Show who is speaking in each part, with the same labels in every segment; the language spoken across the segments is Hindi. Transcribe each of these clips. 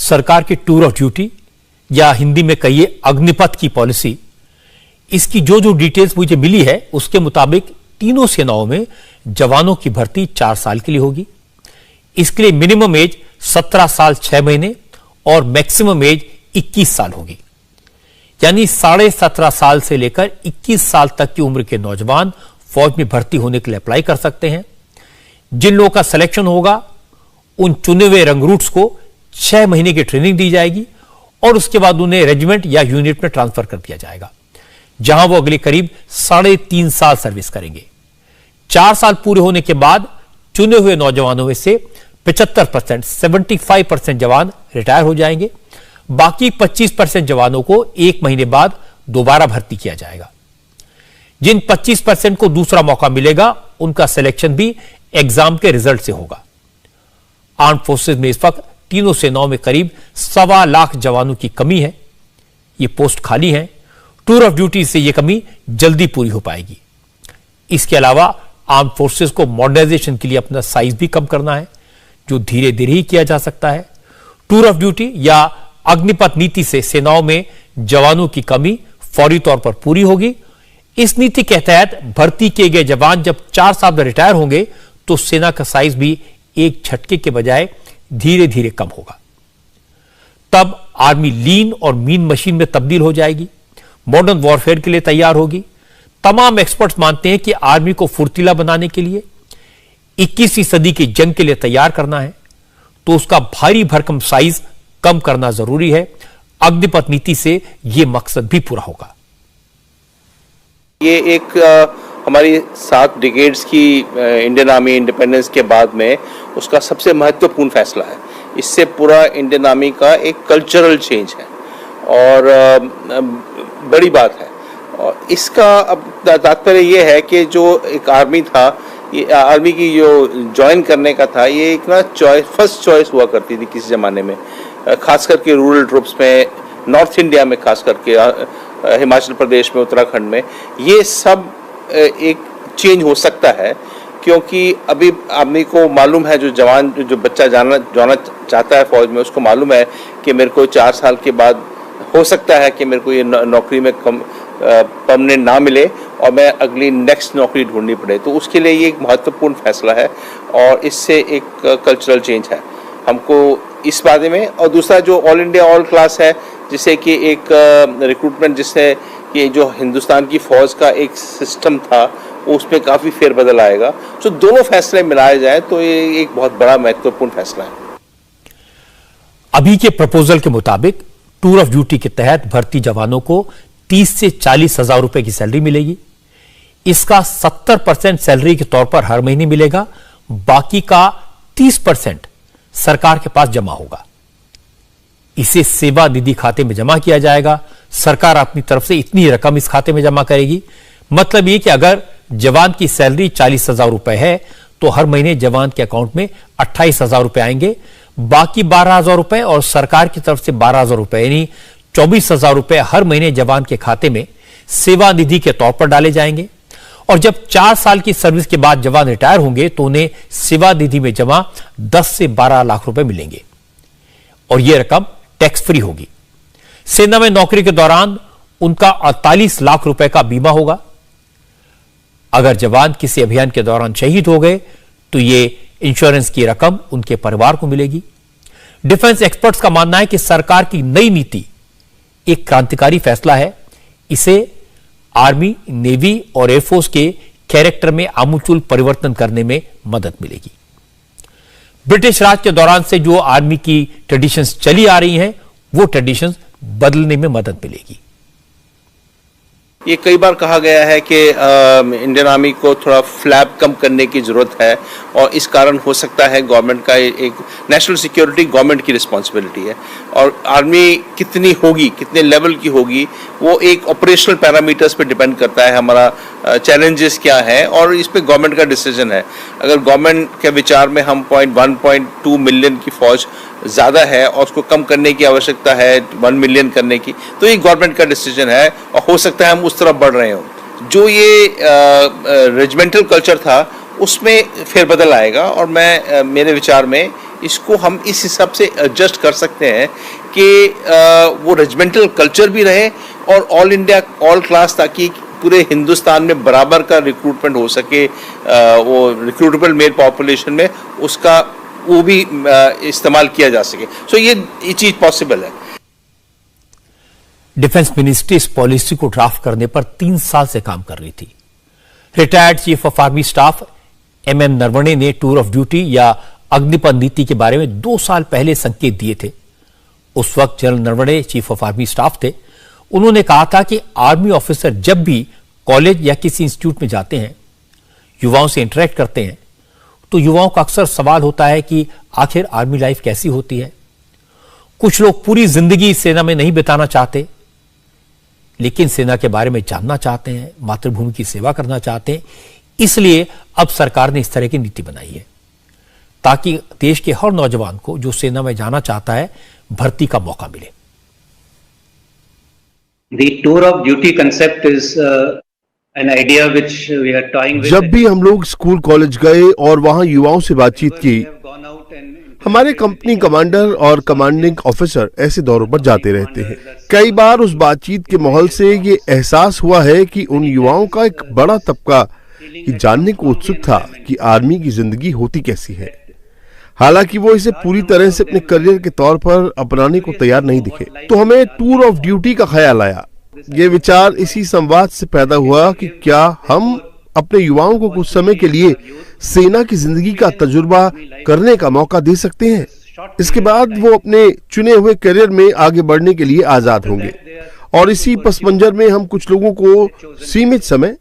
Speaker 1: सरकार की टूर ऑफ ड्यूटी या हिंदी में कहिए अग्निपथ की पॉलिसी, इसकी जो जो डिटेल्स मुझे मिली है उसके मुताबिक तीनों सेनाओं में जवानों की भर्ती 4 साल के लिए होगी। इसके लिए मिनिमम एज 17 साल 6 महीने और मैक्सिमम एज 21 साल होगी। यानी 17.5 साल से लेकर 21 साल तक की उम्र के नौजवान फौज में भर्ती होने के लिए अप्लाई कर सकते हैं। जिन लोगों का सिलेक्शन होगा उन चुने हुए रंगरूट्स को 6 महीने की ट्रेनिंग दी जाएगी और उसके बाद उन्हें रेजिमेंट या यूनिट में ट्रांसफर कर दिया जाएगा, जहां वो अगले करीब 3.5 साल सर्विस करेंगे। 4 साल पूरे होने के बाद चुने हुए नौजवानों में से 75% 75% जवान रिटायर हो जाएंगे। बाकी 25% जवानों को 1 महीने बाद दोबारा भर्ती किया जाएगा। जिन 25% को दूसरा मौका मिलेगा उनका सिलेक्शन भी एग्जाम के रिजल्ट से होगा। आर्म फोर्सेज में इस वक्त तीनों सेनाओं में करीब 1.25 लाख जवानों की कमी है। ये पोस्ट खाली है। टूर ऑफ ड्यूटी से यह कमी जल्दी पूरी हो पाएगी। इसके अलावा आर्म फोर्सेज को मॉडर्नाइजेशन के लिए अपना साइज भी कम करना है, जो धीरे धीरे ही किया जा सकता है। टूर ऑफ ड्यूटी या अग्निपथ नीति से सेनाओं में जवानों की कमी फौरी तौर पर पूरी होगी। इस नीति के तहत भर्ती किए गए जवान जब 4 साल में रिटायर होंगे तो सेना का साइज भी एक झटके के बजाय धीरे धीरे कम होगा। तब आर्मी लीन और मीन मशीन में तब्दील हो जाएगी, मॉडर्न वॉरफेयर के लिए तैयार होगी। तमाम एक्सपर्ट्स मानते हैं कि आर्मी को फुर्तीला बनाने के लिए 21वीं सदी की जंग के लिए तैयार करना है तो उसका भारी भरकम साइज कम करना जरूरी है। अग्निपथ नीति से यह मकसद भी पूरा होगा।
Speaker 2: ये एक हमारी 7 डिकेड्स की इंडियन आर्मी इंडिपेंडेंस के बाद में उसका सबसे महत्वपूर्ण फैसला है। इससे पूरा इंडियन आर्मी का एक कल्चरल चेंज है और बड़ी बात है। और इसका अब तात्पर्य ये है कि जो एक आर्मी था, ये आर्मी की जो ज्वाइन करने का था, ये एक ना फर्स्ट चॉइस हुआ करती थी किसी ज़माने में, खास करके रूरल ट्रूप्स में, नॉर्थ इंडिया में, खास करके हिमाचल प्रदेश में, उत्तराखंड में। ये सब एक चेंज हो सकता है क्योंकि अभी आदमी को मालूम है, जो बच्चा जाना चाहता है फौज में, उसको मालूम है कि मेरे को 4 साल के बाद हो सकता है कि मेरे को ये नौकरी में परमानेंट ना मिले और मैं अगली नेक्स्ट नौकरी ढूंढनी पड़े। तो उसके लिए ये एक महत्वपूर्ण फैसला है और इससे एक कल्चरल चेंज है हमको इस बारे में। और दूसरा जो ऑल इंडिया ऑल क्लास है, जिससे कि एक रिक्रूटमेंट, जिससे ये जो हिंदुस्तान की फौज का एक सिस्टम था उसमें काफ़ी फेरबदल आएगा। तो दोनों फैसले मिलाए जाए तो ये एक बहुत बड़ा महत्वपूर्ण फैसला है।
Speaker 1: अभी के प्रपोजल के मुताबिक टूर ऑफ ड्यूटी के तहत भर्ती जवानों को 30 से 40 हजार रुपए की सैलरी मिलेगी। इसका 70% सैलरी के तौर पर हर महीने मिलेगा, बाकी का 30% सरकार के पास जमा होगा। इसे सेवा निधि खाते में जमा किया जाएगा। सरकार अपनी तरफ से इतनी रकम इस खाते में जमा करेगी। मतलब यह कि अगर जवान की सैलरी 40,000 रुपए है तो हर महीने जवान के अकाउंट में 28,000 रुपए आएंगे। बाकी 12,000 रुपए और सरकार की तरफ से 12,000 रुपए यानी 24,000 रुपए हर महीने जवान के खाते में सेवा निधि के तौर पर डाले जाएंगे। और जब 4 साल की सर्विस के बाद जवान रिटायर होंगे तो उन्हें सेवा निधि में जमा 10 से 12 लाख रुपए मिलेंगे और यह रकम टैक्स फ्री होगी। सेना में नौकरी के दौरान उनका 48 लाख रुपए का बीमा होगा। अगर जवान किसी अभियान के दौरान शहीद हो गए तो यह इंश्योरेंस की रकम उनके परिवार को मिलेगी। डिफेंस एक्सपर्ट्स का मानना है कि सरकार की नई नीति एक क्रांतिकारी फैसला है। इसे आर्मी, नेवी और एयरफोर्स के कैरेक्टर में आमूल परिवर्तन करने में मदद मिलेगी। ब्रिटिश राज के दौरान से जो आर्मी की ट्रेडिशंस चली आ रही हैं, वो ट्रेडिशंस बदलने में मदद मिलेगी।
Speaker 2: ये कई बार कहा गया है कि इंडियन आर्मी को थोड़ा फ्लैप कम करने की ज़रूरत है और इस कारण हो सकता है गवर्नमेंट का एक नेशनल सिक्योरिटी गवर्नमेंट की रिस्पांसिबिलिटी है और आर्मी कितनी होगी, कितने लेवल की होगी, वो एक ऑपरेशनल पैरामीटर्स पे डिपेंड करता है। हमारा चैलेंजेस क्या है और इस पे गवर्नमेंट का डिसीजन है। अगर गवर्नमेंट के विचार में हम 1.2 मिलियन की फौज ज़्यादा है और उसको कम करने की आवश्यकता है 1 मिलियन करने की, तो ये गवर्नमेंट का डिसीजन है और हो सकता है हम उस तरफ बढ़ रहे हो। जो ये रेजिमेंटल कल्चर था उसमें फेरबदल आएगा और मेरे विचार में इसको हम इस हिसाब से एडजस्ट कर सकते हैं कि वो रेजिमेंटल कल्चर भी रहे और ऑल इंडिया ऑल क्लास, ताकि पूरे हिंदुस्तान में बराबर का रिक्रूटमेंट हो सके, वो रिक्रूटेबल मेल पॉपुलेशन में उसका वो भी इस्तेमाल किया जा सके। सो ये चीज पॉसिबल है।
Speaker 1: डिफेंस मिनिस्ट्री इस पॉलिसी को ड्राफ्ट करने पर 3 साल से काम कर रही थी। Retired chief of army staff MM Naravane ने टूर ऑफ ड्यूटी या अग्निपथ नीति के बारे में 2 साल पहले संकेत दिए थे। उस वक्त general Naravane chief of army staff थे। उन्होंने कहा था कि आर्मी ऑफिसर जब भी कॉलेज या किसी इंस्टीट्यूट में जाते हैं, युवाओं से इंटरेक्ट करते हैं, तो युवाओं का अक्सर सवाल होता है कि आखिर आर्मी लाइफ कैसी होती है। कुछ लोग पूरी जिंदगी सेना में नहीं बिताना चाहते, लेकिन सेना के बारे में जानना चाहते हैं, मातृभूमि की सेवा करना चाहते हैं। इसलिए अब सरकार ने इस तरह की नीति बनाई है ताकि देश के हर नौजवान को जो सेना में जाना चाहता है भर्ती का मौका मिले।
Speaker 3: The tour of duty concept is an idea which we are toying with.
Speaker 4: जब भी हम लोग स्कूल कॉलेज गए और वहां युवाओं से बातचीत की, हमारे कंपनी कमांडर और कमांडिंग ऑफिसर ऐसे दौरों पर जाते रहते हैं। कई बार उस बातचीत के माहौल से ये एहसास हुआ है कि उन युवाओं का एक बड़ा तबका ये जानने को उत्सुक था कि आर्मी की जिंदगी होती कैसी है। हालांकि वो इसे पूरी तरह से अपने करियर के तौर पर अपनाने को तैयार नहीं दिखे, तो हमें टूर ऑफ ड्यूटी का ख्याल आया। ये विचार इसी संवाद से पैदा हुआ कि क्या हम अपने युवाओं को कुछ समय के लिए सेना की जिंदगी का तजुर्बा करने का मौका दे सकते हैं। इसके बाद वो अपने चुने हुए करियर में आगे बढ़ने के लिए आजाद होंगे। और इसी पस मंजर में हम कुछ लोगों को सीमित समय,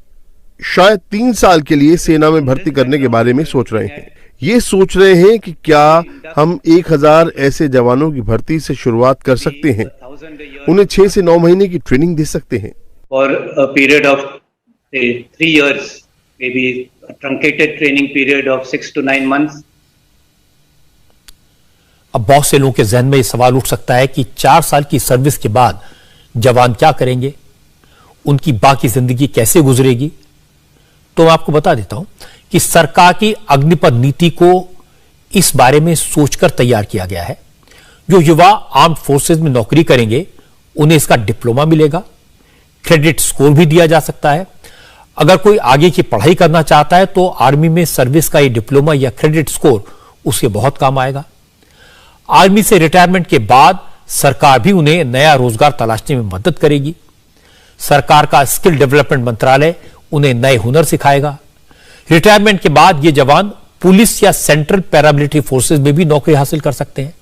Speaker 4: शायद 3 साल के लिए सेना में भर्ती करने के बारे में सोच रहे हैं। ये सोच रहे हैं कि क्या हम 1000 ऐसे जवानों की भर्ती से शुरुआत कर सकते हैं, उन्हें 6 से 9 महीने की ट्रेनिंग दे सकते हैं।
Speaker 3: For a period of 3 years, maybe a truncated training period of 6 to 9 months.
Speaker 1: अब बहुत से लोगों के जहन में यह सवाल उठ सकता है कि 4 साल की सर्विस के बाद जवान क्या करेंगे, उनकी बाकी जिंदगी कैसे गुजरेगी। तो मैं आपको बता देता हूं कि सरकार की अग्निपथ नीति को इस बारे में सोचकर तैयार किया गया है। जो युवा आर्म्ड फोर्सेज में नौकरी करेंगे उन्हें इसका डिप्लोमा मिलेगा, क्रेडिट स्कोर भी दिया जा सकता है। अगर कोई आगे की पढ़ाई करना चाहता है तो आर्मी में सर्विस का ये डिप्लोमा या क्रेडिट स्कोर उसके बहुत काम आएगा। आर्मी से रिटायरमेंट के बाद सरकार भी उन्हें नया रोजगार तलाशने में मदद करेगी। सरकार का स्किल डेवलपमेंट मंत्रालय उन्हें नए हुनर सिखाएगा। रिटायरमेंट के बाद ये जवान पुलिस या सेंट्रल पैरामिलिट्री फोर्सेज में भी नौकरी हासिल कर सकते हैं।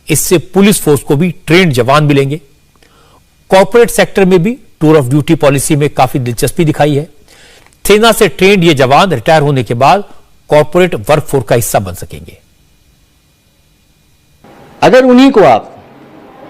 Speaker 1: इससे पुलिस फोर्स को भी ट्रेंड जवान मिलेंगे। कॉर्पोरेट सेक्टर में भी टूर ऑफ ड्यूटी पॉलिसी में काफी दिलचस्पी दिखाई है। सेना से ट्रेंड ये जवान रिटायर होने के बाद कॉर्पोरेट वर्कफोर्स का हिस्सा बन सकेंगे।
Speaker 5: अगर उन्हीं को आप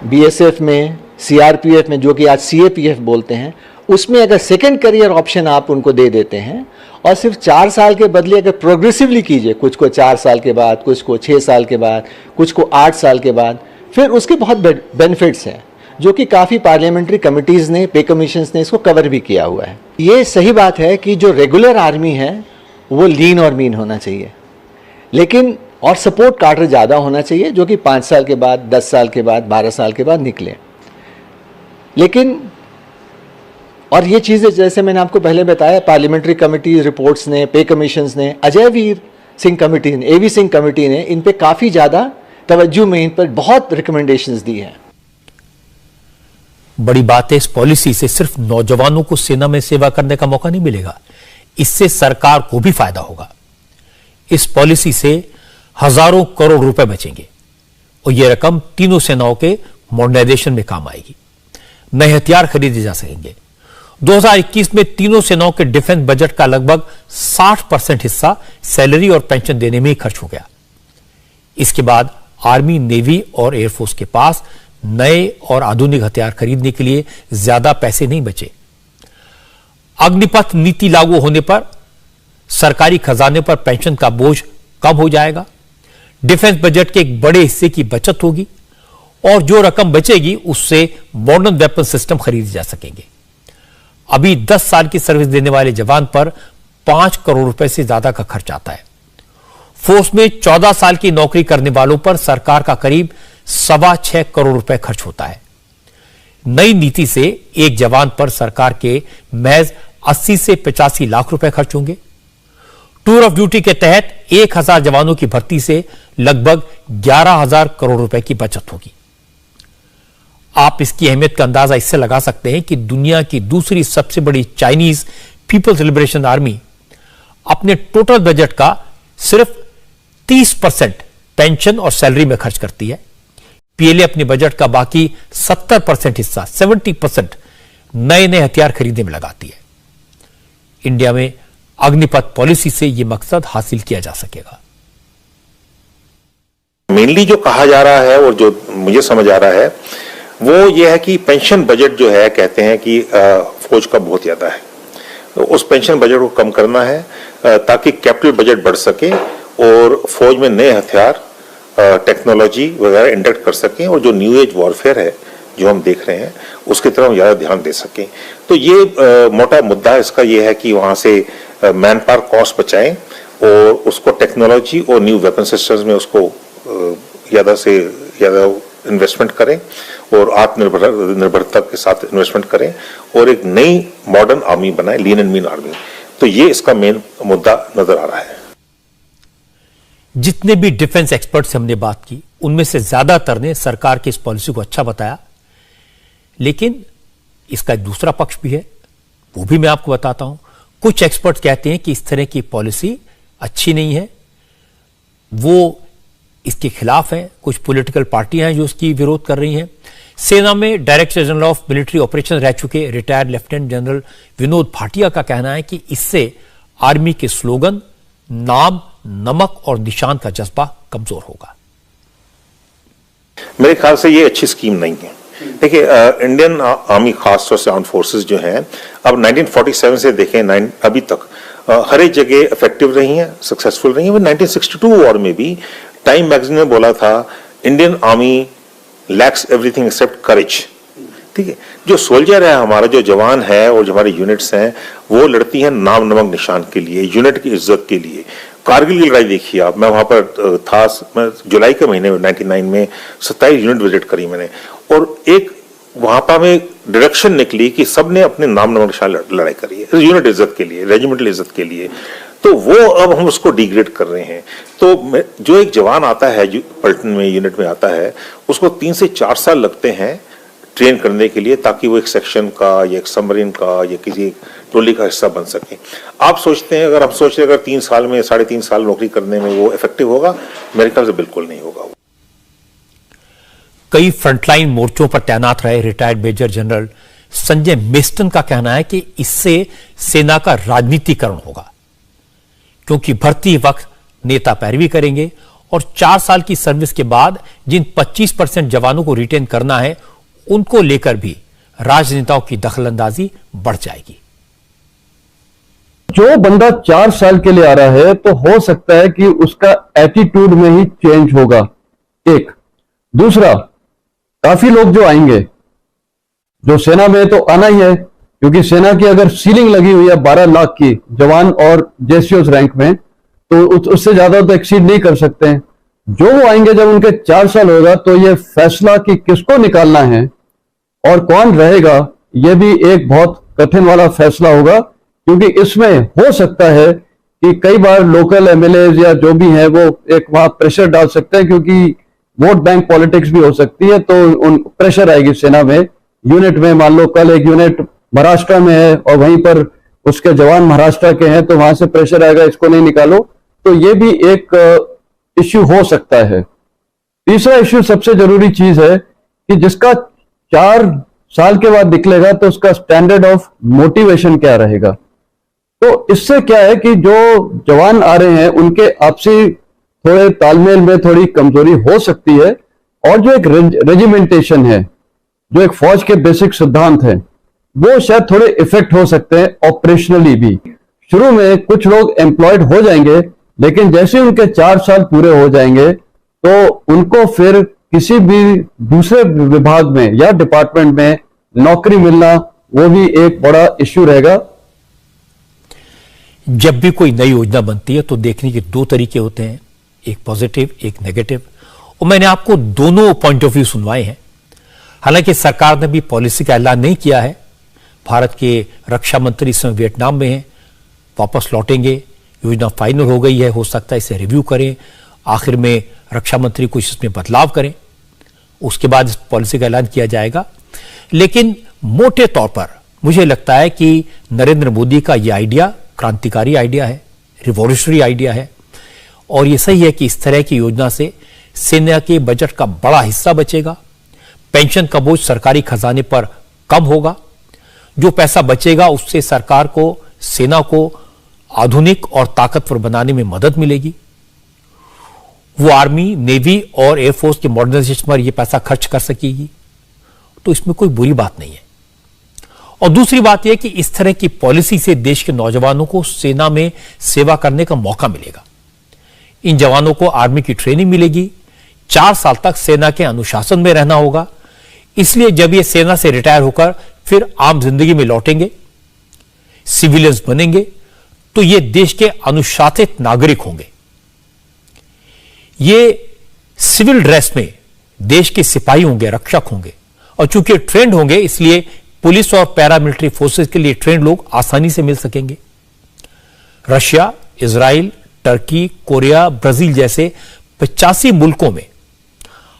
Speaker 5: बीएसएफ में, सीआरपीएफ में, जो कि आज सीएपीएफ बोलते हैं, उसमें अगर सेकंड करियर ऑप्शन आप उनको दे देते हैं और सिर्फ 4 साल के बदले अगर प्रोग्रेसिवली कीजिए, कुछ को 4 साल के बाद, कुछ को 6 साल के बाद, कुछ को 8 साल के बाद, फिर उसके बहुत बेनिफिट्स हैं जो कि काफ़ी पार्लियामेंट्री कमिटीज़ ने, पे कमीशंस ने इसको कवर भी किया हुआ है। ये सही बात है कि जो रेगुलर आर्मी है वो लीन और मीन होना चाहिए, लेकिन और सपोर्ट कार्टर ज़्यादा होना चाहिए जो कि 5 साल के बाद, 10 साल के बाद, 12 साल के बाद निकले। लेकिन और ये चीज़ें जैसे मैंने आपको पहले बताया, पार्लियामेंट्री कमेटी रिपोर्ट्स ने, पे कमीशंस ने, अजय वीर सिंह कमेटी ने, एवी सिंह कमेटी ने इन पे काफ़ी ज़्यादा तवज्जो में इन पर बहुत रिकमेंडेशंस दी हैं।
Speaker 1: बड़ी बात है, इस पॉलिसी से सिर्फ नौजवानों को सेना में सेवा करने का मौका नहीं मिलेगा, इससे सरकार को भी फायदा होगा। इस पॉलिसी से हजारों करोड़ रुपए बचेंगे और यह रकम तीनों सेनाओं के मॉडर्नाइजेशन में काम आएगी। नए हथियार खरीदे जा सकेंगे। 2021 में तीनों सेनाओं के डिफेंस बजट का लगभग 60% हिस्सा सैलरी और पेंशन देने में ही खर्च हो गया। इसके बाद आर्मी, नेवी और एयरफोर्स के पास नए और आधुनिक हथियार खरीदने के लिए ज्यादा पैसे नहीं बचे। अग्निपथ नीति लागू होने पर सरकारी खजाने पर पेंशन का बोझ कम हो जाएगा, डिफेंस बजट के एक बड़े हिस्से की बचत होगी और जो रकम बचेगी उससे मॉडर्न वेपन सिस्टम खरीदे जा सकेंगे। अभी 10 साल की सर्विस देने वाले जवान पर 5 करोड़ रुपए से ज्यादा का खर्च आता है। फोर्स में 14 साल की नौकरी करने वालों पर सरकार का करीब 6.25 करोड़ रुपए खर्च होता है। नई नीति से एक जवान पर सरकार के महज 80 से 85 लाख रुपए खर्च होंगे। टूर ऑफ ड्यूटी के तहत 1000 जवानों की भर्ती से लगभग 11,000 करोड़ रुपए की बचत होगी। आप इसकी अहमियत का अंदाजा इससे लगा सकते हैं कि दुनिया की दूसरी सबसे बड़ी चाइनीज पीपल्स लिबरेशन आर्मी अपने टोटल बजट का सिर्फ 30% पेंशन और सैलरी में खर्च करती है। पीएलए अपने बजट का बाकी 70% हिस्सा 70% नए हथियार खरीदने में लगाती है। इंडिया में अग्निपथ पॉलिसी से यह मकसद हासिल किया जा सकेगा।
Speaker 6: मेनली जो कहा जा रहा है और जो मुझे समझ आ रहा है वो ये है कि पेंशन बजट जो है, कहते हैं कि फौज का बहुत ज्यादा है, तो उस पेंशन बजट को कम करना है ताकि कैपिटल बजट बढ़ सके और फौज में नए हथियार, टेक्नोलॉजी वगैरह इंडक्ट कर सकें और जो न्यू एज वॉरफेयर है जो हम देख रहे हैं उसकी तरफ हम ज्यादा ध्यान दे सकें। तो ये मोटा मुद्दा इसका ये है कि वहां से मैन पावर कॉस्ट बचाएं और उसको टेक्नोलॉजी और न्यू वेपन सिस्टम्स में उसको ज्यादा से ज्यादा इन्वेस्टमेंट करें और आत्मनिर्भरता के साथ इन्वेस्टमेंट करें और एक नई मॉडर्न आर्मी बनाएं, लीन एंड मीन आर्मी। तो ये इसका मेन मुद्दा नजर आ रहा है।
Speaker 1: जितने भी डिफेंस एक्सपर्ट से हमने बात की उनमें से ज्यादातर ने सरकार की इस पॉलिसी को अच्छा बताया, लेकिन इसका एक दूसरा पक्ष भी है, वो भी मैं आपको बताता हूं। कुछ एक्सपर्ट कहते हैं कि इस तरह की पॉलिसी अच्छी नहीं है, वो इसके खिलाफ है। कुछ पॉलिटिकल पार्टियां हैं जो इसकी विरोध कर रही हैं। सेना में director general of military operation रह चुके retired lieutenant general Vinod Bhatia का कहना है कि इससे आर्मी के स्लोगन, नाम, नमक और निशान का जज्बा कमजोर होगा।
Speaker 6: मेरे ख्याल से ये अच्छी स्कीम नहीं है। देखिए, इंडियन आर्मी खासतौर से आर्म फोर्सेस जो हैं, अब 1947 से देखें अभी तक हर एक जगह इफेक्टिव रही हैं, सक्सेसफुल रही हैं। 1962 वॉर में भी टाइम मैगजीन में बोला था Indian army lacks everything except courage. ठीक है, जो सोल्जर है हमारा, जो जवान है और जो हमारे यूनिट्स हैं वो लड़ती हैं नाम नमक निशान के लिए, यूनिट की इज्जत के लिए। कारगिल की लड़ाई देखिए आप, मैं वहां पर था, मैं जुलाई के महीने में 99 में 27 यूनिट विजिट करी मैंने, और एक वहां पर हमें डायरेक्शन निकली कि सबने अपने नाम नमक निशान लड़ाई करी है यूनिट इज्जत के लिए, रेजिमेंटल इज्जत के लिए। तो वो अब हम उसको डिग्रेड कर रहे हैं। तो जो एक जवान आता है पलटन में, यूनिट में आता है, उसको 3 से 4 साल लगते हैं ट्रेन करने के लिए ताकि वो एक सेक्शन का या एक सबमरीन का या किसी टोली का हिस्सा बन सके। आप सोचते हैं, अगर हम सोच रहे हैं अगर 3 साल में 3.5 साल नौकरी करने में वो इफेक्टिव होगा? मेरे ख्याल से बिल्कुल नहीं होगा।
Speaker 1: कई फ्रंटलाइन मोर्चों पर तैनात रहे retired major general Sanjay Meston का कहना है कि इससे सेना का राजनीतिकरण होगा, क्योंकि भर्ती वक्त नेता पैरवी करेंगे और 4 साल की सर्विस के बाद जिन 25% जवानों को रिटेन करना है उनको लेकर भी राजनेताओं की दखलंदाजी बढ़ जाएगी।
Speaker 7: जो बंदा 4 साल के लिए आ रहा है तो हो सकता है कि उसका एटीट्यूड में ही चेंज होगा, एक। दूसरा, काफी लोग जो आएंगे, जो सेना में तो आना ही है, क्योंकि सेना की अगर सीलिंग लगी हुई है 12 लाख की जवान और जेसीओस रैंक में, तो उससे ज्यादा तो एक्सीड नहीं कर सकते हैं। जो वो आएंगे जब उनके 4 साल होगा तो ये फैसला कि किसको निकालना है और कौन रहेगा, ये भी एक बहुत कठिन वाला फैसला होगा, क्योंकि इसमें हो सकता है कि कई बार लोकल एमएलए या जो भी है वो एक वहां प्रेशर डाल सकते हैं, क्योंकि वोट बैंक पॉलिटिक्स भी हो सकती है। तो उन प्रेशर आएगी सेना में, यूनिट में। मान लो कल एक यूनिट महाराष्ट्र में है और वहीं पर उसके जवान महाराष्ट्र के हैं, तो वहां से प्रेशर आएगा इसको नहीं निकालो, तो ये भी एक इश्यू हो सकता है। तीसरा इश्यू, सबसे जरूरी चीज है कि जिसका 4 साल के बाद निकलेगा तो उसका स्टैंडर्ड ऑफ मोटिवेशन क्या रहेगा। तो इससे क्या है कि जो जवान आ रहे हैं उनके आपसी थोड़े तालमेल में थोड़ी कमजोरी हो सकती है, और जो एक रेजिमेंटेशन है, जो एक फौज के बेसिक सिद्धांत हैं, वो शायद थोड़े इफेक्ट हो सकते हैं ऑपरेशनली भी। शुरू में कुछ लोग एम्प्लॉयड हो जाएंगे, लेकिन जैसे उनके 4 साल पूरे हो जाएंगे तो उनको फिर किसी भी दूसरे विभाग में या डिपार्टमेंट में नौकरी मिलना, वो भी एक बड़ा इश्यू रहेगा।
Speaker 1: जब भी कोई नई योजना बनती है तो देखने के 2 तरीके होते हैं। एक पॉजिटिव, एक नेगेटिव, और मैंने आपको दोनों पॉइंट ऑफ व्यू सुनवाए हैं। हालांकि सरकार ने भी पॉलिसी का ऐलान नहीं किया है। भारत के रक्षा मंत्री इस समय वियतनाम में हैं, वापस लौटेंगे, योजना फाइनल हो गई है, हो सकता है इसे रिव्यू करें, आखिर में रक्षा मंत्री कुछ इसमें बदलाव करें, उसके बाद इस पॉलिसी का ऐलान किया जाएगा। लेकिन मोटे तौर पर मुझे लगता है कि नरेंद्र मोदी का यह आइडिया क्रांतिकारी आइडिया है, रिवॉल्यूशनरी आइडिया है, और यह सही है कि इस तरह की योजना से सेना के बजट का बड़ा हिस्सा बचेगा, पेंशन का बोझ सरकारी खजाने पर कम होगा, जो पैसा बचेगा उससे सरकार को, सेना को आधुनिक और ताकतवर बनाने में मदद मिलेगी। वो आर्मी, नेवी और एयरफोर्स के मॉडर्नाइजेशन पर यह पैसा खर्च कर सकेगी, तो इसमें कोई बुरी बात नहीं है। और दूसरी बात यह कि इस तरह की पॉलिसी से देश के नौजवानों को सेना में सेवा करने का मौका मिलेगा। इन जवानों को आर्मी की ट्रेनिंग मिलेगी, 4 साल तक सेना के अनुशासन में रहना होगा, इसलिए जब ये सेना से रिटायर होकर फिर आम जिंदगी में लौटेंगे, सिविलियंस बनेंगे, तो ये देश के अनुशासित नागरिक होंगे। ये सिविल ड्रेस में देश के सिपाही होंगे, रक्षक होंगे, और चूंकि ट्रेंड होंगे इसलिए पुलिस और पैरामिलिट्री फोर्सेस के लिए ट्रेंड लोग आसानी से मिल सकेंगे। Russia, Israel, Turkey, Korea, Brazil जैसे 85 मुल्कों में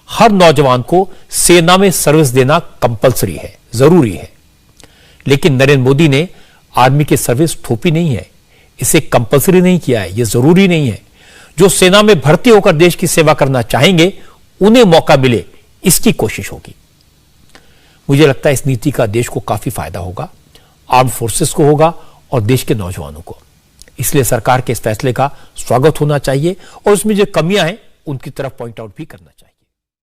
Speaker 1: हर नौजवान को सेना में सर्विस देना कंपलसरी है, जरूरी है। लेकिन नरेंद्र मोदी ने आर्मी की सर्विस थोपी नहीं है, इसे कंपलसरी नहीं किया है, यह जरूरी नहीं है। जो सेना में भर्ती होकर देश की सेवा करना चाहेंगे उन्हें मौका मिले, इसकी कोशिश होगी। मुझे लगता है इस नीति का देश को काफी फायदा होगा, आर्म फोर्सेस को होगा और देश के नौजवानों को। इसलिए सरकार के इस फैसले का स्वागत होना चाहिए और उसमें जो कमियां हैं उनकी तरफ पॉइंट आउट भी करना चाहिए।